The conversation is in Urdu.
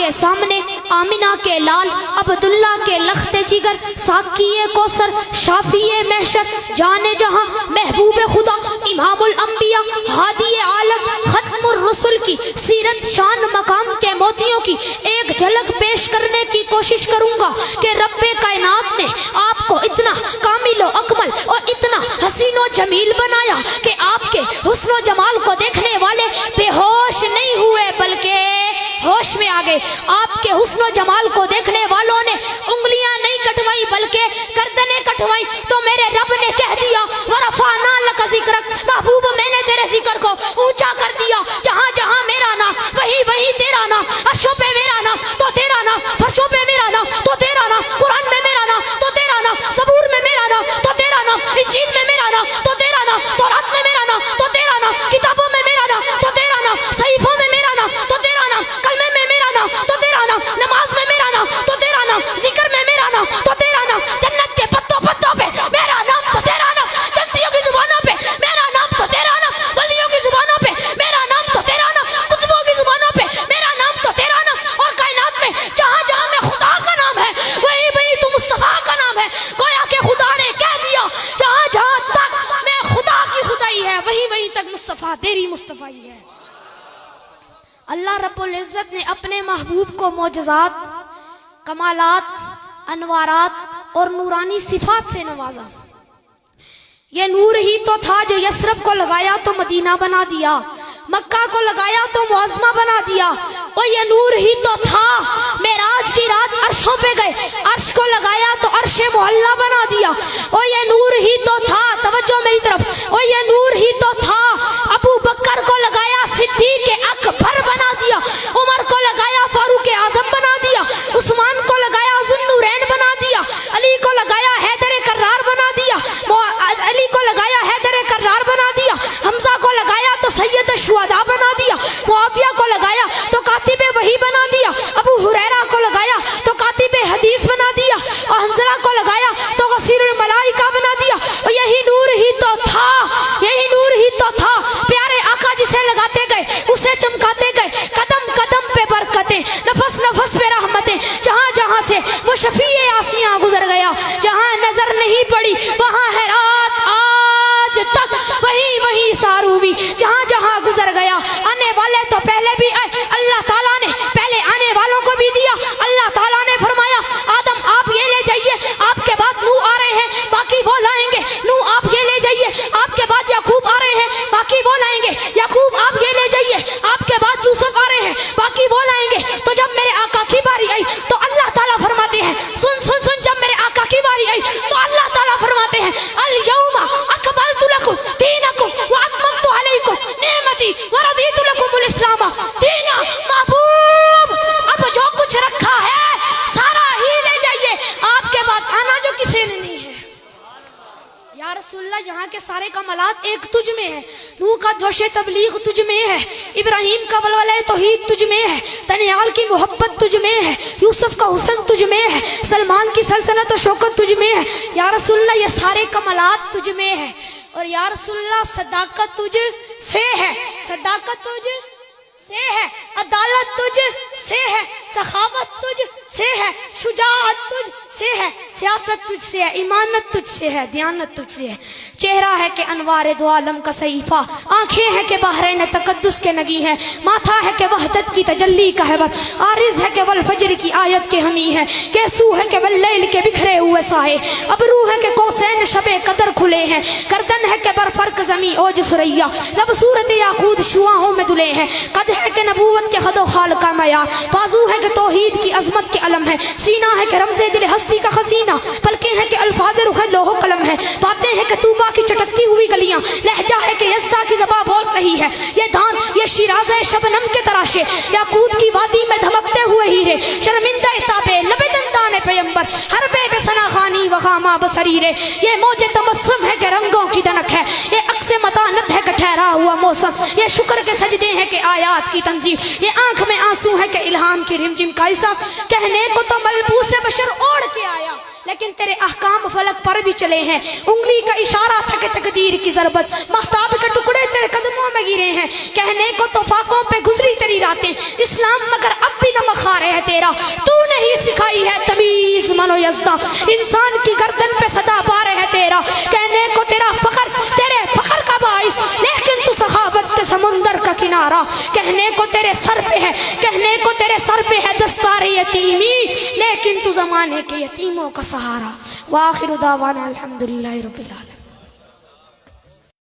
کے سامنے آمنہ کے لال عبداللہ کے لخت جگر ساقی کوثر شافی محشر جان جہاں محبوب خدا امام الانبیاء ہادی عالم ختم الرسل کی سیرت شان مقام کے موتیوں کی ایک جھلک پیش کرنے کی کوشش کروں گا کہ رب کائنات نے آپ کو اتنا کامل و اکمل اور اتنا حسین و جمیل بنایا کہ آپ کے حسن و جمال کو دیکھنے والے بے ہوش نہیں ہوئے بلکہ ہوش میں آ گئے. آپ کے حسن و جمال کو دیکھنے والوں نے انگلیاں نہیں کٹوائی بلکہ گردنیں کٹوائی. تو میرے رب نے کہہ دیا ورفعنا لک ذکرک، محبوب میں نے تیرے ذکر کو اونچا کر دیا. جہاں جہاں میرا نام وہی وہی تیرا نام، عرشوں پہ میرا نام تو تیرا نام، فرشوں پہ میرا نام تو تیرا نام، قرآن میں میرا نام تو تیرا نام، زبور میں میرا نام تو تیرا نام، انجیل میں میرا نام تو تیرا نام، تورات میں میرا نام تو تیرا نام، کتابوں میں میرا نام تو تیرا نام، صحیفوں میں میرا نام تو تیرا نام، کلمے میں میرا نام تو تیرا نام، نماز میں میرا نام تو تیرا نام، ذکر میں میرا نام تو تیرا نام، جنت کے پتوں پتوں پہ میرا نام تو تیرا نام، جنتیوں کی زبانوں پہ میرا نام تو تیرا نام، ولیوں کی زبانوں پہ میرا نام تو تیرا نام، کتبوں کی زبانوں پہ میرا نام تو تیرا نام. اور کائنات میں جہاں جہاں میں خدا کا نام ہے وہی وہی تو مصطفیٰ کا نام ہے. گویا کہ خدا نے کہہ دیا جہاں جہاں تک میں خدا کی خدائی ہے وہی وہی تک مصطفیٰ تیری مصطفیٰ ہے. اللہ رب العزت نے اپنے محبوب کو معجزات، کمالات، انوارات اور نورانی صفات سے نوازا. یہ نور ہی تو تھا جو یثرب کو لگایا تو مدینہ بنا دیا، مکہ کو لگایا تو معظمہ بنا دیا. اور یہ نور ہی تو تھا معراج کی رات عرشوں پہ گئے، عرش کو لگایا تو عرش معلیٰ بنا دیا. اور یہ نور ہی تو تھا، توجہ میری طرف، اور یہ نور ہی تو تھا ابو بکر کو لگایا صدیق اکبر بنا دیا، عمر کو لگایا فاروق اعظم بنا دیا، عثمان کو لگایا ذوالنورین بنا دیا، علی کو لگایا حیدر کرار بنا دیا، علی کو لگایا حیدر کرار بنا دیا، حمزہ کو لگایا تو سید الشہداء بنا دیا، معاویہ کو لگایا تو کاتب وحی بنا دیا، ابو ہریرہ کو لگایا تو کاتب حدیث بنا دیا، اور حنظلہ کو لگایا تو غسیل الملائکہ بنا دیا. اور یہی نور ہی تو تھا، یہی نور ہی تو تھا پیارے آقا جسے لگاتے گئے اسے چمکاتے گئے، قدم قدم پہ برکتیں، نفس نفس پہ رحمتیں. جہاں جہاں سے وہ شفیع آسیاں گزر گیا، جہاں نظر نہیں پڑی وہاں ہے رات آج تک وہی وہی ساروی. جہاں جہاں گزر گیا آنے والے تو پہلے بھی آئے، اللہ تعالیٰ نے پہلے آنے والوں کو بھی دیا. اللہ تعالیٰ نے فرمایا آدم آپ یہ لے جائیے، آپ کے بعد نوح آ رہے ہیں باقی وہ لائیں گے. نوح آپ یہ لے جائیے، آپ کے بعد یعقوب آ رہے ہیں باقی وہ لائیں گے. یعقوب آپ یہ لے جائیے، آپ کے بعد یوسف آ رہے ہیں باقی وہ لائیں گے. تو جب میرے آقا کی باری آئی تو اللہ تعالیٰ فرماتے ہیں سن سن سن، جب میرے آقا کی باری آئی تو اللہ تعالیٰ فرماتے ہیں الیوم اکملت لکم دینکم واتممت علیکم نعمتی ورضیت لکم الاسلام دینا. محبوب اب جو کچھ رکھا ہے سارا ہی لے جائیے، آپ کے بعد آنا جو کسی نے نہیں ہے. یا رسول اللہ یہاں کے سارے کمالات ایک تجھ میں ہے. نوح کا جوش تبلیغ تجھ میں ہے، ابراہیم کا ولولہ توحید تجھ میں ہے، دانیال کی محبت تجھ میں ہے، یوسف کا حسن تجھ میں ہے، سلمان کی سلطنت و شوکت تجھ میں ہے. یا رسول اللہ یہ سارے کمالات تجھ میں ہے. اور یا رسول اللہ صداقت تجھ سے ہے، صداقت تجھ سے ہے، عدالت تجھ سے ہے، سخاوت تجھ سے ہے، شجاعت تجھ سے ہے، سیاست تجھ سے ہے، ایمانت تجھ سے ہے، دیانت تجھ سے ہے. چہرہ ہے کہ انوار دو عالم کا صحیفہ، آنکھیں ہیں کہ بحرین تقدس کے نگی ہیں، ماتھا ہے کہ وحدت کی تجلی کا ہیبت، عارض ہے کہ والفجر کی آیت کے حمی ہے، کیسو ہے کہ واللیل کے بکھرے ہوئے سائے، ابرو ہے کہ کوسین شب قدر کھلے ہیں، گردن ہے کہ برفرق زمیں اوج سریا، لب صورت یاقوت شعاعوں میں دلے ہیں، قد ہے کہ نبوت کے خد و خال کا معیار، بازو ہے کہ توحید کی عظمت کے علم ہے، سینہ ہے کہ رمز دل ہستی کا خزینہ، پلکیں ہیں کہ الفاظ رخ لوح و قلم ہے، باتیں ہیں کہ طوبہ کی چٹکتی ہوئی گلیاں، لہجہ ہے کہ یزدہ کی زباں بول رہی ہے، یہ دان یہ شیراز شبنم کے تراشے، یاقوت کی وادی میں دھمکتے ہوئے ہیرے، شرمندہ تابے لب دندان پیمبر، ہر بے بسنا خانی وخامہ بصریرے، یہ موج تمسم ہے کہ رنگوں کی دنک ہے، یہ عکس متانت ہے کہ ٹھہرا ہوا موسم، یہ شکر کے سجدے ہیں کہ آیات کی تنظیم، یہ آنکھ میں آنسو ہے کہ الہام کی رمجم کا حصہ. کہنے کو تو ملبوس بشر اوڑھ کے آیا لیکن تیرے احکام فلک پر بھی چلے ہیں، انگلی کا اشارہ تھا کہ تقدیر کی ضربت، مہتاب کے ٹکڑے تیرے قدموں میں گرے ہیں. کہنے کو تو فاقوں پہ گزری تیری راتیں، اسلام مگر اب بھی نہ مخارے ہے تیرا، تو نہیں سکھائی ہے تمیز من و یزداں، انسان کی گردن پہ صدا پار ہے تیرا، کہنے کو تیرا فخر تیرے فخر کا باعث، لیکن تو سخاوت کے سمندر کا کنارہ، کہنے کو تیرے سر پہ ہے، کہنے کو تیرے سر پہ ہے دستار یتیمی، لیکن تو زمانے کے یتیموں کا سہارا۔ وآخر دعوانا الحمدللہ رب العالمین۔